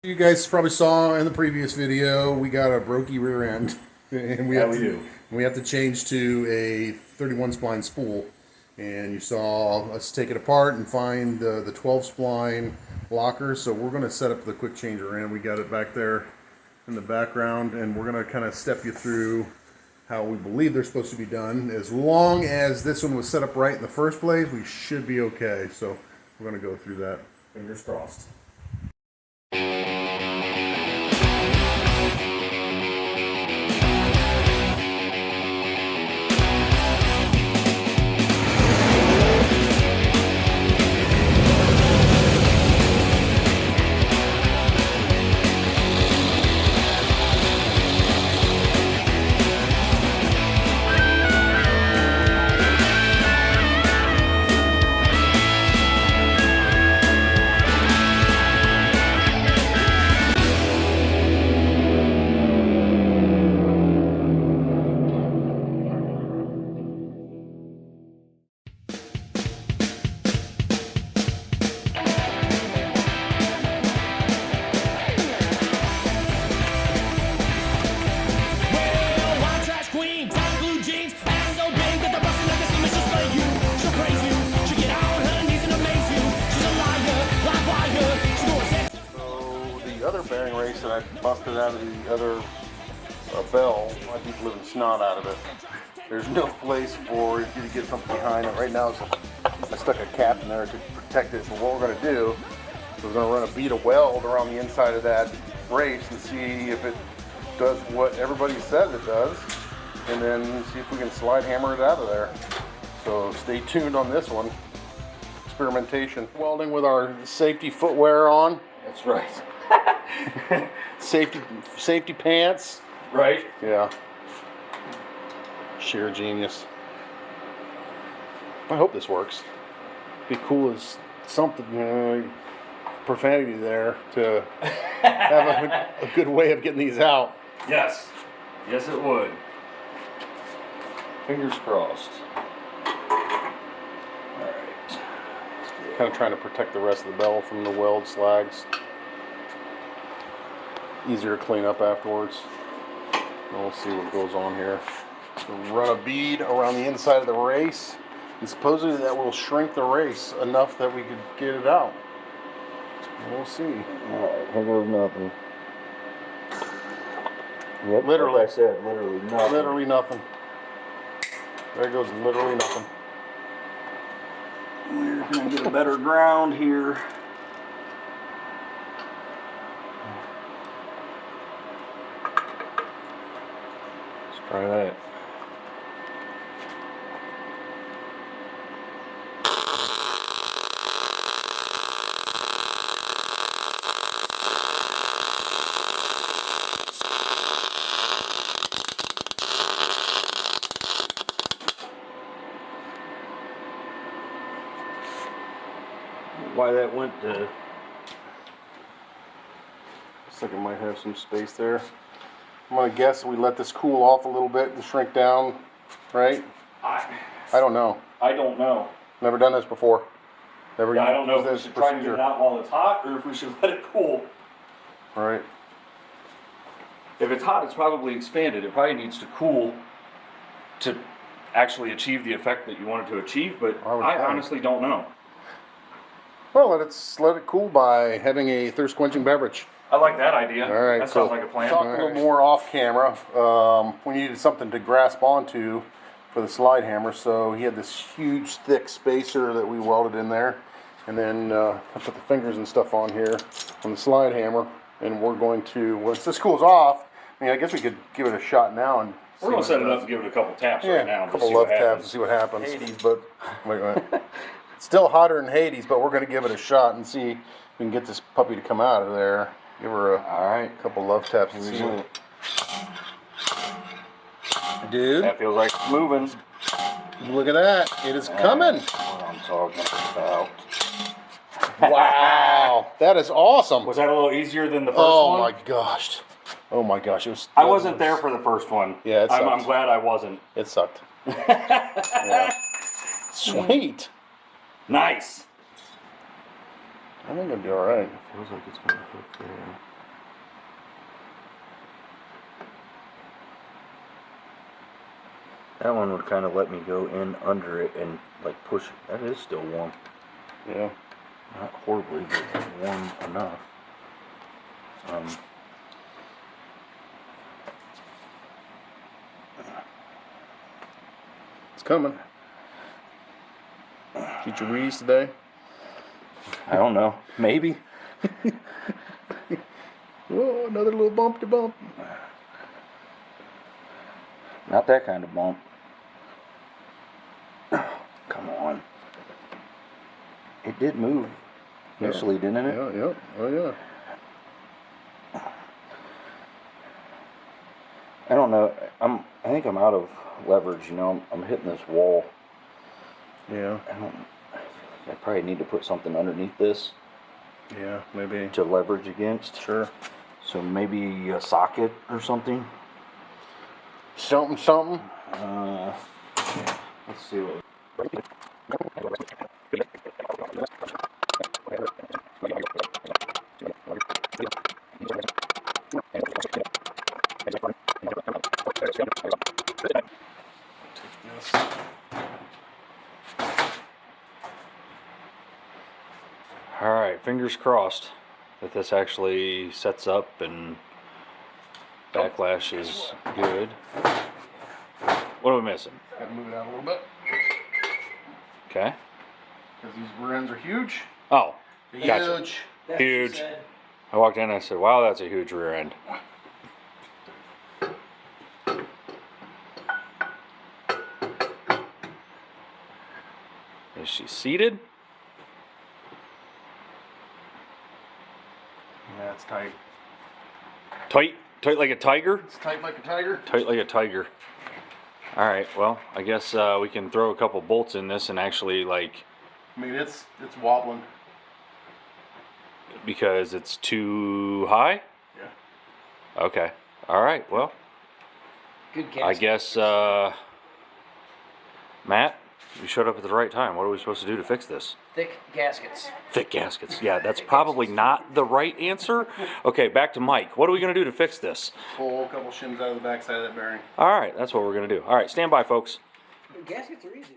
You guys probably saw in the previous video, we got a brokey rear end, and we have to change to a 31 spline spool. And you saw us take it apart and find the 12 spline locker. So we're going to set up the quick changer in. We got it back there in the background, and we're going to kind of step you through how we believe they're supposed to be done. As long as this one was set up right in the first place, we should be okay. So we're going to go through that. Fingers crossed. Bearing race that I busted out of the other bell, I keep living snot out of it. There's no place for you to get something behind it. Right now I stuck a cap in there to protect it. But what we're going to do is we're going to run a bead of weld around the inside of that brace and see if it does what everybody says it does, and then see if we can slide hammer it out of there. So stay tuned on this one. Experimentation. Welding with our safety footwear on. That's right. Safety pants. Right? Yeah. Sheer genius. I hope this works. Be cool as something, profanity there to have a good way of getting these out. Yes. Yes, it would. Fingers crossed. Alright. Kind of trying to protect the rest of the bell from the weld slags. Easier to clean up afterwards. And we'll see what goes on here. So run a bead around the inside of the race, and supposedly that will shrink the race enough that we could get it out. We'll see. Alright, here goes nothing. Yep, Literally. like I said, literally nothing. Literally nothing. There goes literally nothing. We're going to get a better ground here. Try that. Why that went to... Looks like it might have some space there. I'm gonna guess we let this cool off a little bit and shrink down, right? I don't know. I don't know. Never done this before. Never I don't know if we used should this try to get procedure. it out while it's hot or if we should let it cool. Right. If it's hot, it's probably expanded. It probably needs to cool to actually achieve the effect that you want it to achieve, but I honestly don't know. Well, let it cool by having a thirst quenching beverage. I like that idea. All right, that so sounds like a plan. talk a little more off camera. We needed something to grasp onto for the slide hammer, so he had this huge thick spacer that we welded in there, and then I put the fingers and stuff on here on the slide hammer, and we're going to, once this cools off, I mean, I guess we could give it a shot now and we're going to set it up and give it a couple taps right now. A couple love taps to see what happens. Hades. But wait. It's still hotter than Hades, but we're going to give it a shot and see if we can get this puppy to come out of there. Give her a couple love taps and see. Dude, that feels like it's moving. Look at that. It is coming. That's what I'm talking about. Wow. That is awesome. Was that a little easier than the first one? Oh my gosh. Oh my gosh. It was, I wasn't there for the first one. Yeah, it sucked. I'm glad I wasn't. It sucked. Yeah. Sweet. Nice. I think it'll be alright. Feels like it's going to fit there. That one would kind of let me go in under it and like push it. That is still warm. Yeah. Not horribly, but warm enough. It's coming. Get your wheeze today? I don't know. Maybe. Whoa, another little bump to bump. Not that kind of bump. Come on. It did move initially, didn't it? Yeah, yeah. Oh, yeah. I don't know. I think I'm out of leverage. You know, I'm hitting this wall. Yeah. I feel like I probably need to put something underneath this Yeah, maybe. to leverage against. Sure. So maybe a socket or something. Something. Let's see what. All right, fingers crossed that this actually sets up and backlash is good. What are we missing? Gotta move it out a little bit. Okay. Because these rear ends are huge. Oh, Gotcha. huge. I walked in and I said, wow, that's a huge rear end. Is she seated? Yeah, it's tight. Tight? Tight like a tiger? It's tight like a tiger. Tight like a tiger. Alright, well, I guess we can throw a couple bolts in this and actually, like... I mean, it's wobbling. Because it's too high? Yeah. Okay. Alright, well... Good guess. I guess, Matt, you showed up at the right time. What are we supposed to do to fix this? Thick gaskets. Thick gaskets. Yeah, that's probably not the right answer. Okay, back to Mike. What are we going to do to fix this? Pull a couple shims out of the backside of that bearing. All right, that's what we're going to do. All right, stand by, folks. Gaskets are easier.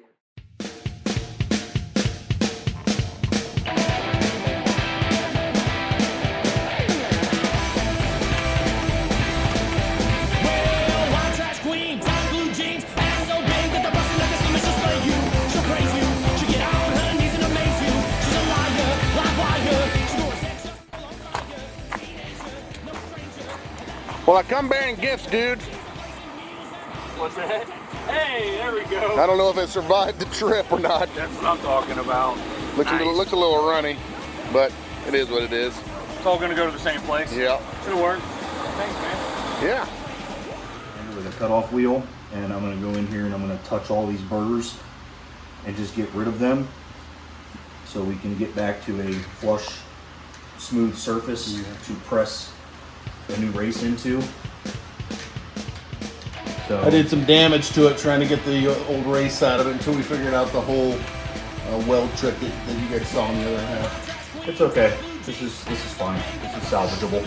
Well, I come bearing gifts, dude. What's that? Hey, there we go. I don't know if it survived the trip or not. That's what I'm talking about. Looks a little runny, but it is what it is. It's all going to go to the same place. Yeah. Should work. Thanks, man. Yeah. With a cutoff wheel, and I'm going to go in here and I'm going to touch all these burrs and just get rid of them so we can get back to a flush, smooth surface to press the new race into. So I did some damage to it trying to get the old race out of it until we figured out the whole weld trick that you guys saw on the other half. it's okay. This is fine. This is salvageable.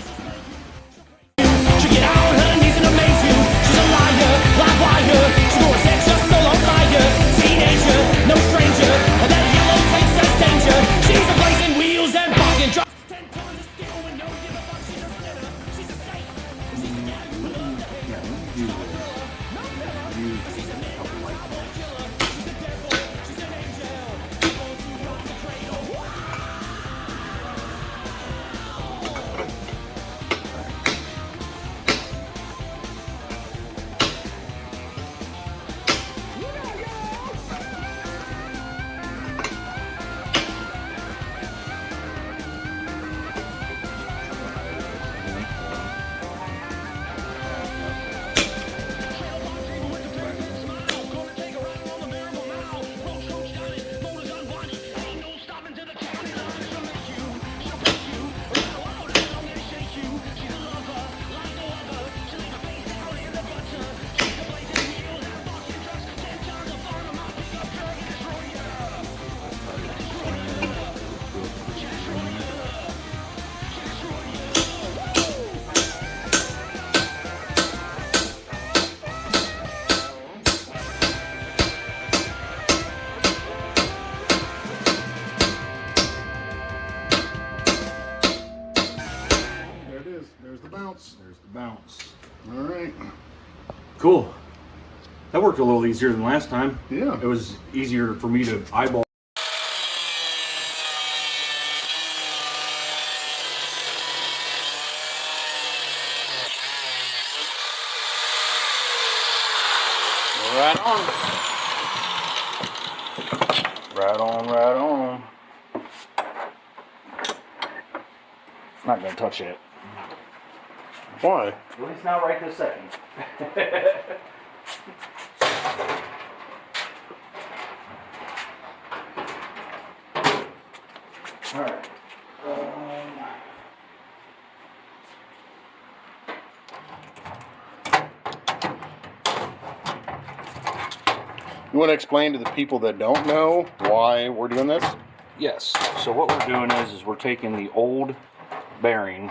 She get on her knees and amaze you. She's a liar, live wire. She knows that just so on fire. Teenager, no stranger. That yellow takes us danger. She's a blazing wheels and bargain drop. 10 tons of steel with no give a fuck. She's a sinner. She's a saint. is. There's the bounce. There's the bounce. All right. Cool. That worked a little easier than last time. Yeah. It was easier for me to eyeball. Right on. Right on, right on. Not gonna touch it. Why? At least not right this second. All right. You want to explain to the people that don't know why we're doing this? Yes. So what we're doing is we're taking the old bearing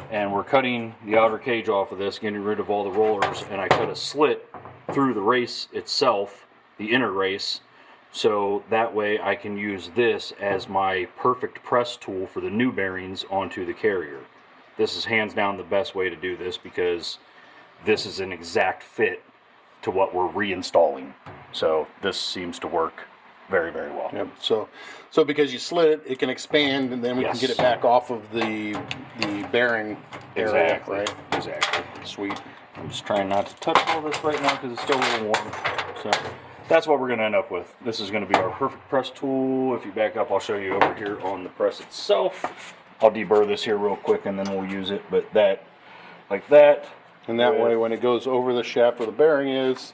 and we're cutting the outer cage off of this, getting rid of all the rollers, and I cut a slit through the race itself, the inner race, so that way I can use this as my perfect press tool for the new bearings onto the carrier. This is hands down the best way to do this because this is an exact fit to what we're reinstalling. So this seems to work very, very well. Yep. So because you slit it, it can expand, and then we can get it back off of the bearing area, Exactly. right? Exactly. Sweet. I'm just trying not to touch all this right now because it's still a little warm. So that's what we're going to end up with. This is going to be our perfect press tool. If you back up, I'll show you over here on the press itself. I'll deburr this here real quick and then we'll use it. But that, like that. And that way, when it goes over the shaft where the bearing is,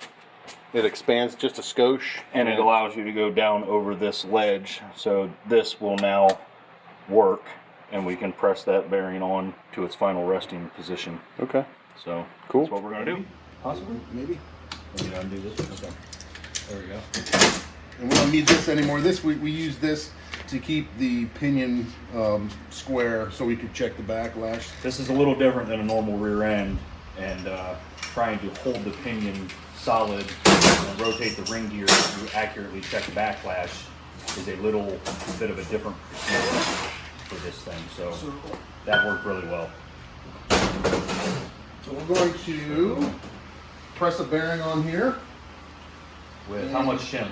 it expands just a skosh. And it allows you to go down over this ledge. So this will now work and we can press that bearing on to its final resting position. Okay. So Cool. that's what we're going to do. Possibly? Maybe. Let me undo this. Okay. There we go. And we don't need this anymore. This we use this to keep the pinion square so we could check the backlash. This is a little different than a normal rear end, and trying to hold the pinion solid and rotate the ring gear to accurately check backlash is a little bit of a different procedure for this thing. So that worked really well. So we're going to press a bearing on here. With how much shim?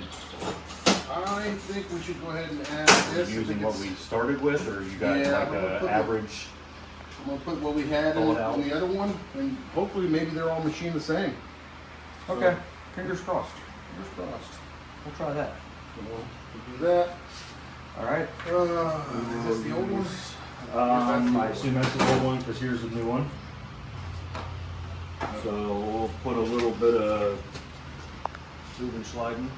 I think we should go ahead and add this. Using what we started with, or you got like a average? I'm gonna put what we had Pull in it out. on the other one, and hopefully maybe they're all machined the same. Okay. Fingers crossed. Fingers crossed. We'll try that. So we'll do that. All right. Is this the old one? I assume that's the old one because here's the new one. So we'll put a little bit of moving sliding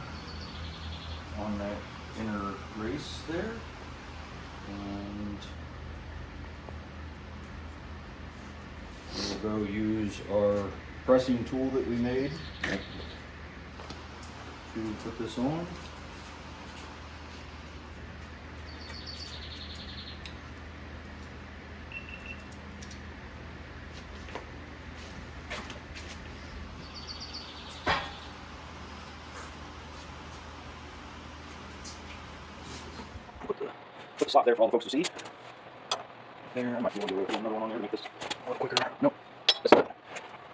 on that inner race there, and we'll go use our pressing tool that we made to put this on. Put the slot there for all the folks to see. There, I might be able to do another one on there to make this a little quicker. Nope, that's not.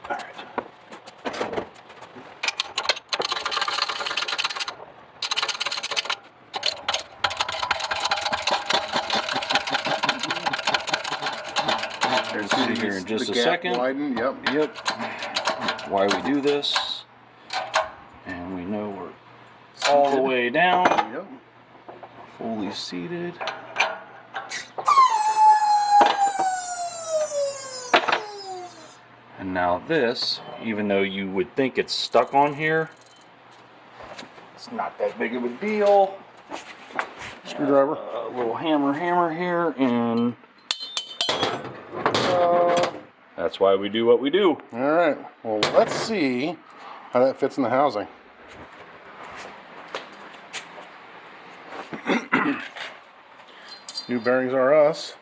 All right. There's see here in just a second. Widen, yep. Yep. Why we do this, and we know we're all the way down, Yep. fully seated. And now this, even though you would think it's stuck on here, it's not that big of a deal. Screwdriver. A little hammer here, and that's why we do what we do. All right. Well, let's see how that fits in the housing. New bearings are us.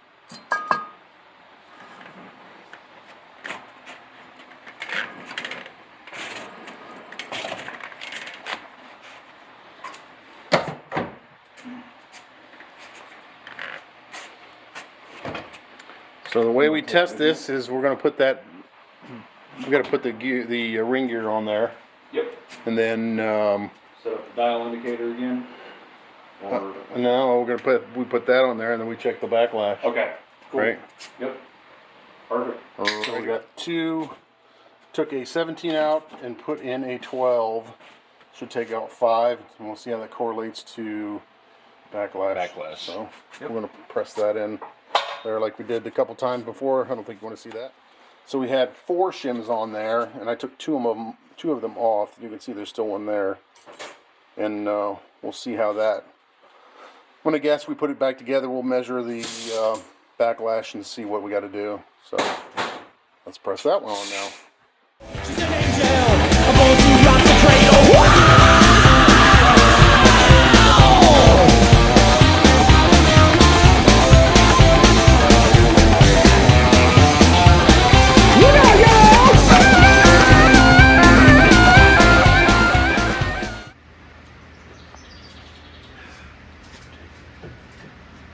So the way we test this is we're going to put that. We got to put the gear, the ring gear on there, Yep. and then Set up the dial indicator again. Or no, we're going to put that on there, and then we check the backlash. okay. Cool. Right. Yep. Perfect. So we got two. Took a 17 out and put in a 12. Should take out 5, and we'll see how that correlates to backlash. So Yep. we're going to press that in there like we did a couple times before. I don't think you want to see that. So we had 4 shims on there, and I took two of them off. You can see there's still one there, and we'll see how that. When I guess we put it back together, we'll measure the backlash and see what we got to do. So let's press that one on now. She's an angel, I'm born to rock the cradle.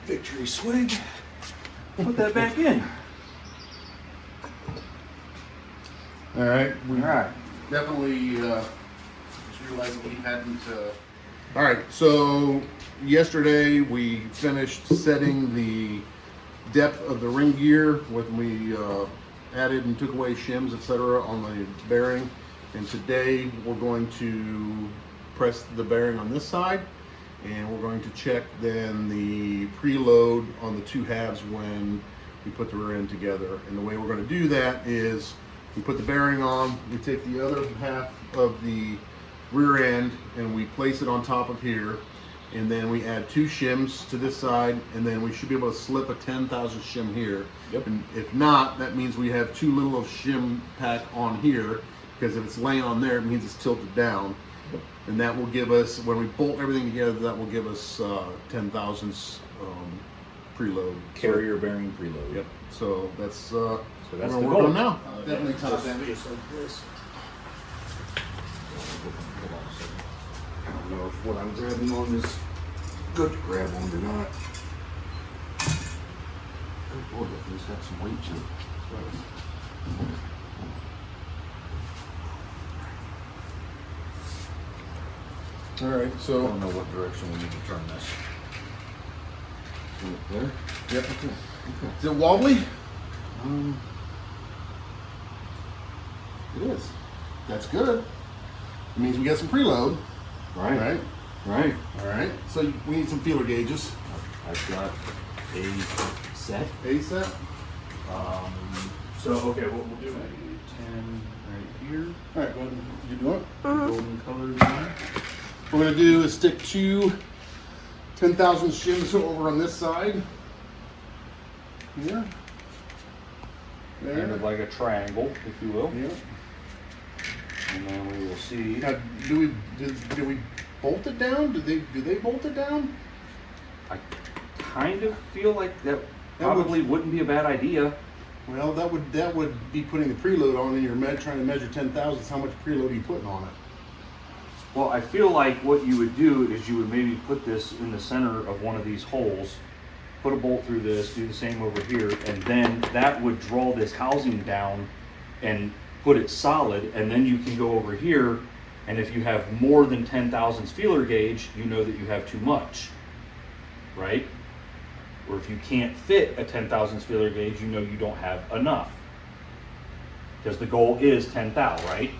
Victory swig. Put that back in. All right. All right. Definitely just realized we hadn't. All right, so yesterday we finished setting the depth of the ring gear when we added and took away shims, etc., on the bearing. And today we're going to press the bearing on this side, and we're going to check then the preload on the 2 halves when we put the rear end together. And the way we're going to do that is we put the bearing on, we take the other half of the rear end and we place it on top of here, and then we add 2 shims to this side, and then we should be able to slip a 10,000 shim here. Yep. And if not, that means we have too little of shim pack on here, because if it's laying on there, it means it's tilted down. And that will give us, when we bolt everything together, that will give us 10 thousandths preload. Carrier bearing preload. Yep. So that's that's we're the gonna work goal. on now. Definitely top end. I don't know if what I'm grabbing on is good to grab on or not. Good boy, that thing's got some weight to it. All right. I So don't know what direction we need to turn this. There? yep. Is it wobbly? It is. That's good. It means we got some preload. Right. Right. Right. All right. So we need some feeler gauges. I've got a set. A set. So okay, what we'll do? 10 right here. All right. Go ahead. You do it. Golden colors on. What we're gonna do is stick 2 10,000 shims over on this side. Here. Kind There. of like a triangle, if you will. Yeah. And then we will see. Now, do we bolt it down? Do they bolt it down? I kind of feel like that That would- probably wouldn't be a bad idea. Well, that would be putting the preload on, and you're trying to measure 10 thousandths. How much preload are you putting on it? Well, I feel like what you would do is you would maybe put this in the center of one of these holes, put a bolt through this, do the same over here, and then that would draw this housing down and put it solid, and then you can go over here, and if you have more than 10 thousandths feeler gauge, you know that you have too much, right? Or if you can't fit a 10 thousandths feeler gauge, you know you don't have enough. Because the goal is 10 thou, right?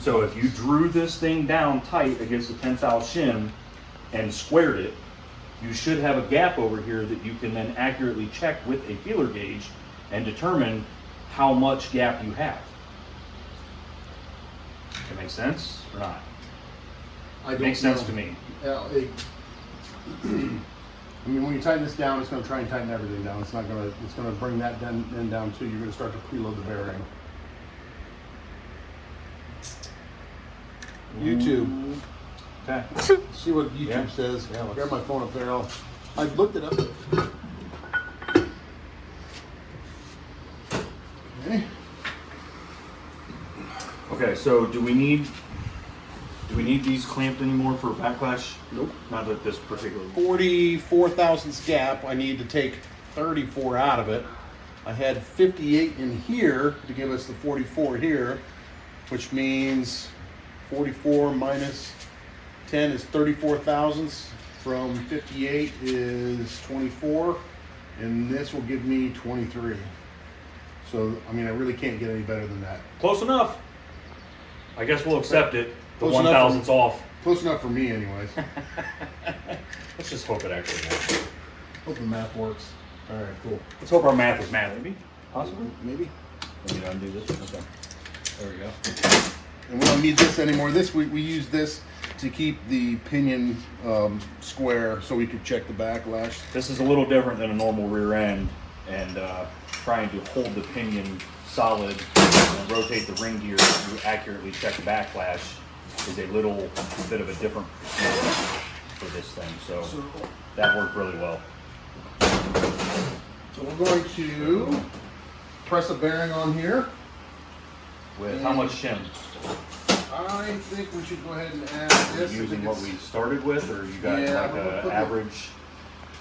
So if you drew this thing down tight against a 10 thou shim and squared it, you should have a gap over here that you can then accurately check with a feeler gauge and determine how much gap you have. That makes sense or not? It makes sense to me. I mean, when you tighten this down, it's going to try and tighten everything down. It's not going to. It's going to bring that end down too. You're going to start to preload the bearing. YouTube. Okay. See what YouTube Yeah. says. Yeah, let's- Grab my phone up there. I looked it up. Okay. Okay, so do we need these clamped anymore for backlash? Nope. Not at this particular. 44 thousandths gap. I need to take 34 out of it. I had 58 in here to give us the 44 here, which means 44 minus 10 is 34 thousandths. From 58 is 24, and this will give me 23. So, I mean, I really can't get any better than that. Close enough. I guess we'll accept it. The Close 1 enough. thousandths off. Close enough for me, anyways. Let's just hope it actually works. Hope the math works. All right, cool. Let's hope our math is math. Maybe. Possibly. Maybe. Let me undo this. Okay. There we go. And we don't need this anymore. This we use this to keep the pinion square so we could check the backlash. This is a little different than a normal rear end, and trying to hold the pinion solid and rotate the ring gear to accurately check backlash is a little bit of a different procedure for this thing. So that worked really well. So we're going to press a bearing on here. With how much shim? I think we should go ahead and add this. Using what we started with, or you got Yeah, like I'm gonna an put average?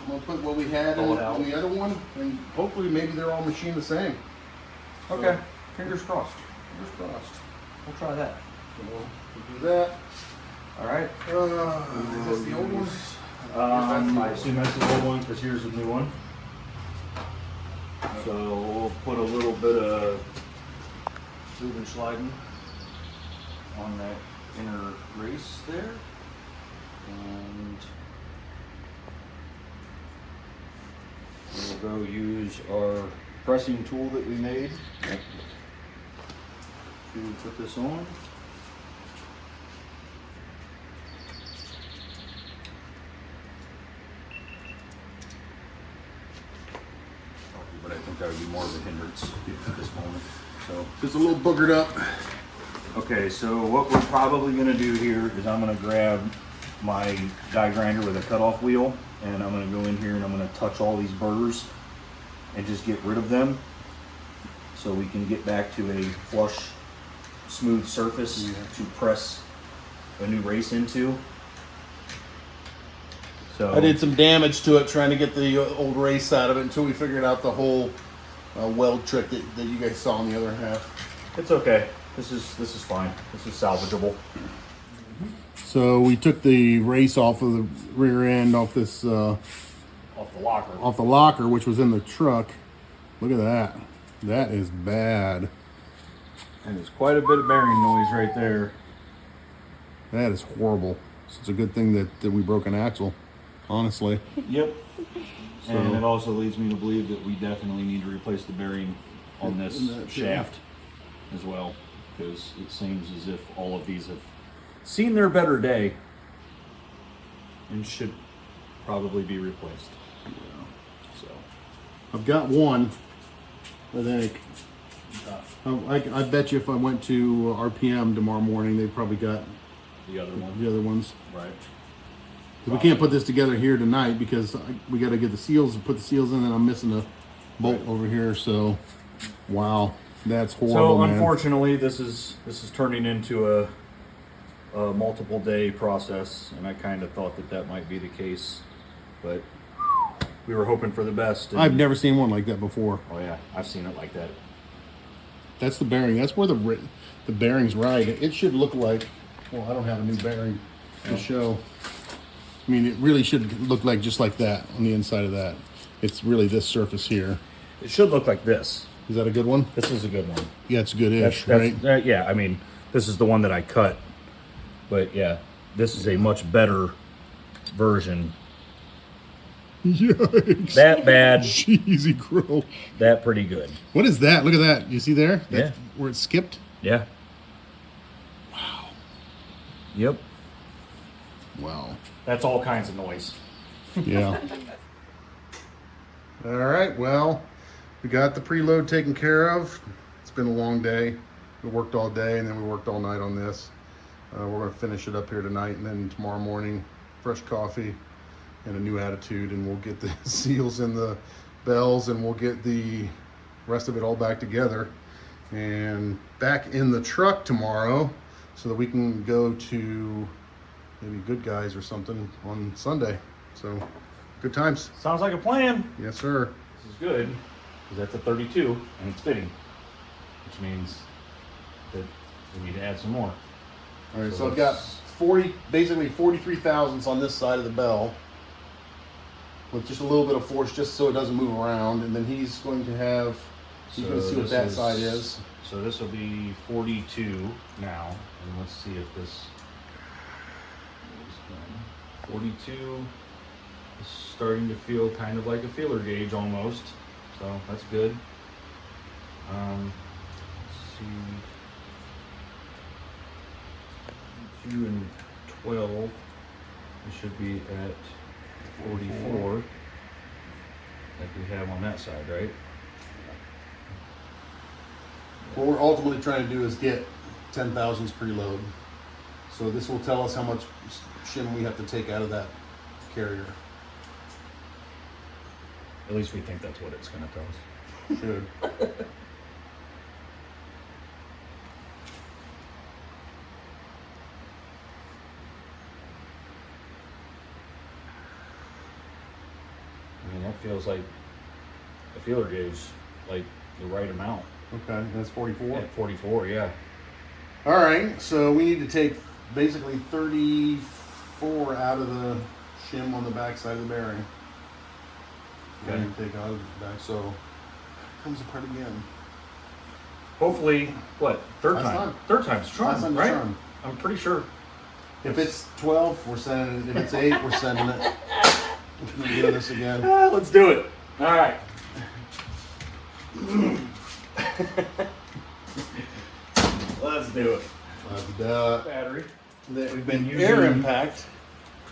I'm gonna put what we had Pull it out. in the other one, and hopefully maybe they're all machined the same. Okay. Fingers crossed. Fingers crossed. We'll try that. So we'll do that. All right. Is this the old one? I assume that's the old one because here's the new one. So we'll put a little bit of moving sliding on that inner race there. And we'll go use our pressing tool that we made to put this on. But I think that would be more of a hindrance at this moment. So Just a little boogered up. okay, so what we're probably gonna do here is I'm gonna grab my die grinder with a cutoff wheel, and I'm gonna go in here and I'm gonna touch all these burrs and just get rid of them so we can get back to a flush, smooth surface to press a new race into. So I did some damage to it trying to get the old race out of it until we figured out the whole weld trick that you guys saw on the other half. it's okay. This is fine. This is salvageable. So we took the race off of the rear end off this Off the locker. off the locker, which was in the truck. Look at that. That is bad. And there's quite a bit of bearing noise right there. That is horrible. So it's a good thing that we broke an axle, honestly. Yep. So- And it also leads me to believe that we definitely need to replace the bearing on this In that, shaft as well, because it seems as if all of these have seen their better day and should probably be replaced. So I've got one, I think. I bet you if I went to RPM tomorrow morning, they probably got the other one, the other ones. right? We can't put this together here tonight because we got to get the seals and put the seals in, and I'm missing a bolt over here. So, wow, that's horrible, So man. unfortunately, this is turning into a multiple day process, and I kind of thought that might be the case, but we were hoping for the best. And, I've never seen one like that before. Oh yeah, I've seen it like that. That's the bearing. That's where the bearings ride. It should look like. Well, I don't have a new bearing to show. I mean, it really should look like just like that on the inside of that. It's really this surface here. It should look like this. Is that a good one? This is a good one. Yeah, it's good-ish, right? Yeah, I mean, this is the one that I cut, but yeah, this is a much better version. Yikes. That bad, Cheesy crow. that pretty good. What is that? Look at that. You see there? Yeah. Where it skipped? Yeah. Wow. Yep. Wow. That's all kinds of noise. Yeah. All right. Well, we got the preload taken care of. It's been a long day. We worked all day and then we worked all night on this. We're going to finish it up here tonight, and then tomorrow morning, fresh coffee and a new attitude, and we'll get the seals and the bells, and we'll get the rest of it all back together and back in the truck tomorrow so that we can go to maybe Good Guys or something on Sunday. So good times. Sounds like a plan. Yes, sir. This is good. because that's a 32 and it's fitting, which means that we need to add some more. All right, so I've got 40, basically 43 thousandths on this side of the bell, with just a little bit of force, just so it doesn't move around. And then he's going to have, he's going to see what that side is. So this will be 42 now, and let's see if this is 42 is starting to feel kind of like a feeler gauge almost, so that's good. Let's see, 2 and 12, it should be at 44, like we have on that side, right? What we're ultimately trying to do is get 10 thousandths preload. So this will tell us how much shim we have to take out of that carrier. At least we think that's what it's going to tell us. Should. I mean, that feels like a feeler gauge, like the right amount. Okay, that's 44. At 44, yeah. All right, so we need to take basically 34 out of the shim on the back side of the bearing. Okay. And take out of the back, so it comes apart again. Hopefully, what, third Last time? time. Third time's Last charm, time's right? charm. I'm pretty sure. If it's 12, we're sending it. If it's 8, we're sending it. We're doing this again. Let's do it. All right. Let's do it. The Battery. we've been using- air impact.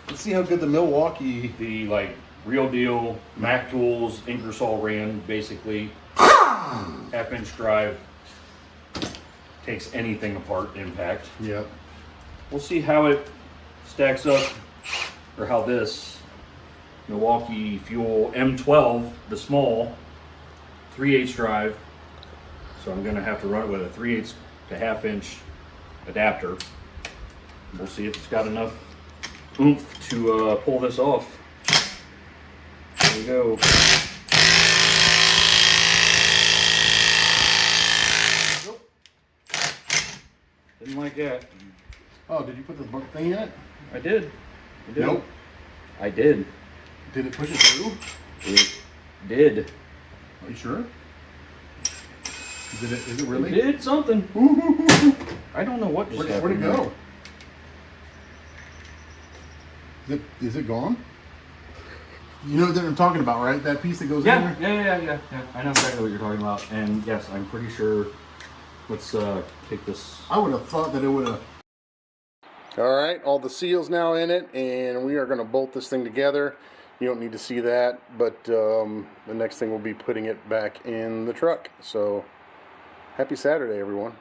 Let's see how good the Milwaukee. The like real deal Mac Tools Ingersoll Rand, basically half-inch drive, takes anything apart. Impact. Yep. We'll see how it stacks up, or how this Milwaukee Fuel M12, the small 3/8 drive. So I'm going to have to run it with a 3/8 to half-inch adapter. We'll see if it's got enough oomph to pull this off. There we go. Didn't like that. Oh, did you put the thing in it? I did. I did. Nope. I did. Did it push it through? It did. Are you sure? Is it really? It did something. I don't know what just happened. Where'd it go? Is it gone? You know what I'm talking about, right? That piece that goes in Yeah, there? yeah. I know exactly what you're talking about. And yes, I'm pretty sure. Let's take this. I would have thought that it would have. All right, all the seals now in it, and we are going to bolt this thing together. You don't need to see that, but the next thing will be putting it back in the truck. So, happy Saturday, everyone.